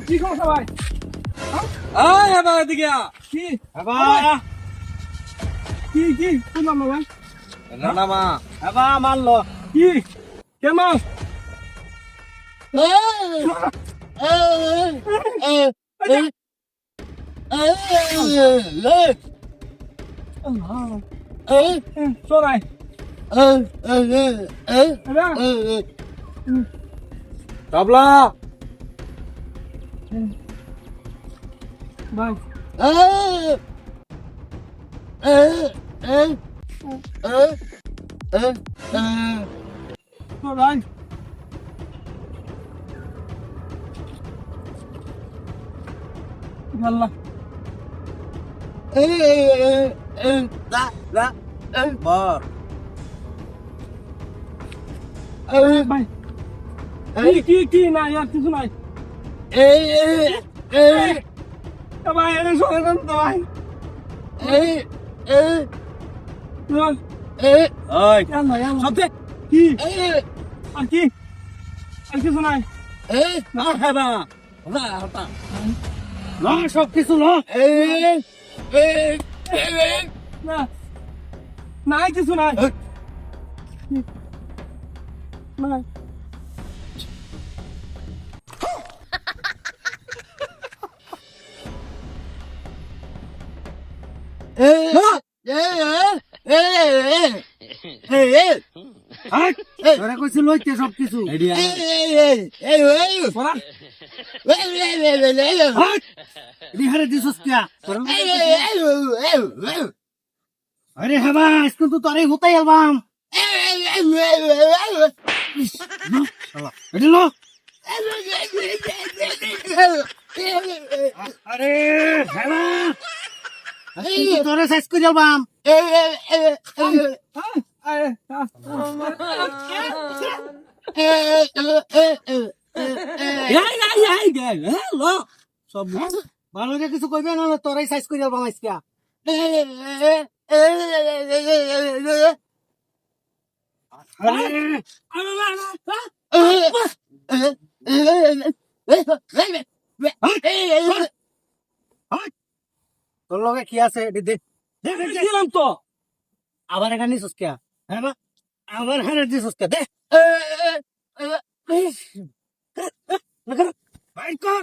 কি সমস্যা ভাই? আয় বাবা এদিকে আ। কি বাবা কি কি শুনলাম না ভাই। না মা বাবা মারলো কি কেমন শোনাই তবলা ভাই শোনাই আল্লাহ বর ভাই কি কি না আর কিছু নাই ভাই এটা শোনেন তো ভাই ওই সত্যি কি আর কি আর কিছু নাই না খাবা না সব কিছু না না নাই কিছু নাই নাই তোরা কইছিল লইতে সব কিছু বিহারে দিছস কিয়া আরে হাবা স্কুল তো তোরে হতাই আলবাম এডি লো আরে হাবা তোরে সাইজ করে আলবাম সব ভালো কিছু কইবে না তোরাই সাইজ করে আলবাম আজকে তোর লগে কি আছে দেখছিলাম তো আবার এখানে নিছিস কে হ্যাঁ বা আবার এখানে দিছিস কে দে ভাই কর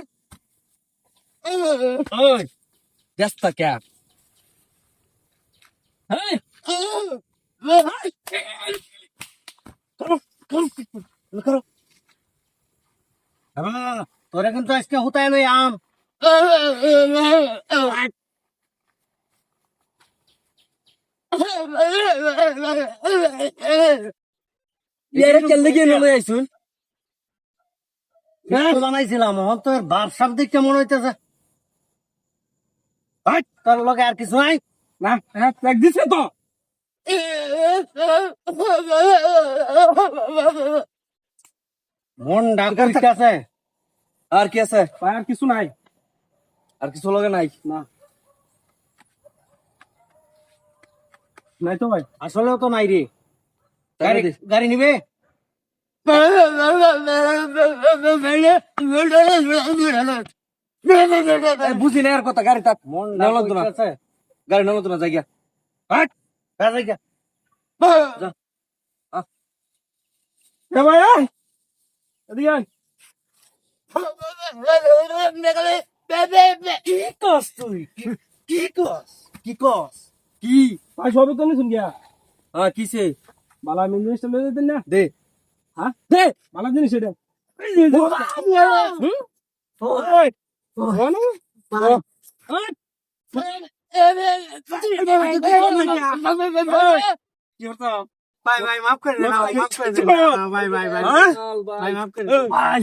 ওই ব্যস্ত কে হ্যাঁ করো করো করো হ্যাঁ তোরা কিন্তু আজকে হুতায় লই আম বানাইছিলাম হন তোর বারসাব দিক কেমন হইতেছে তোর লগে আর কিছু নাই না হ্যাঁ দেখ দিছে তো মন ডাক্তার ঠিক আছে আর কি আছে ভাই আর কিছু নাই আর কিছু লগে নাই না নাই তো ভাই আসলেও তো নাই রে গাড়ি নিবে বুঝি না আর কথা গাড়ি তাক মন নলতো না গাড়ি নলতো না জায়গা হাট জায়গা ভাই এদিকে আয়। কি কস তুই কি কস কি কস কি ভাই সবই তো নিছুন গিয়া হ্যাঁ কিসে বালা জিনিসটা লয়ে দিতেন না দে হ্যাঁ দে বালা জিনিস এটা ভাই ভাই মাফ করে দে ভাই মাফ করে দে ভাই ভাই ভাই ভাই মাফ করে দে ভাই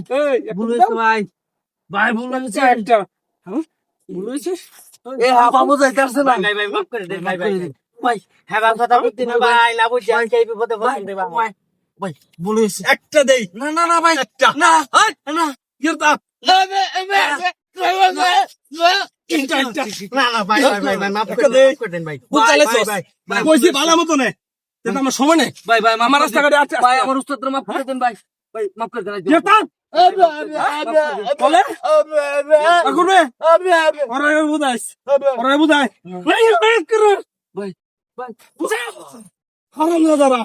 ভুল হয়েছে ভাই ভাই ভুল হয়েছে একটা ভুল হয়েছে এ বাবু যাইতাছে না ভাই ভাই মাফ করে দে ভাই ভাই ভাই হ্যাঁ বাবা কথা বলতে না ভাই না বুঝি আমি এই বিপদে পড়ে দে ভাই ভাই ভুল হয়েছে একটা দেই না না না ভাই একটা না না ইরতা না না ভাই ভাই ভাই মাফ করে দেন ভাই কইছি ভালো মতো নে আমার সময় নেই ভাই ভাই আমার রাস্তাঘাটে আছে ভাই আমার উস্তাদ মাফ করে দেন ভাই ভাই মাফ করে দেন যেতাম বলে এখন রে ওরা বুঝাইস ওরা বুঝাই ভাই ভাই করে ভাই ভাই হারাম না যারা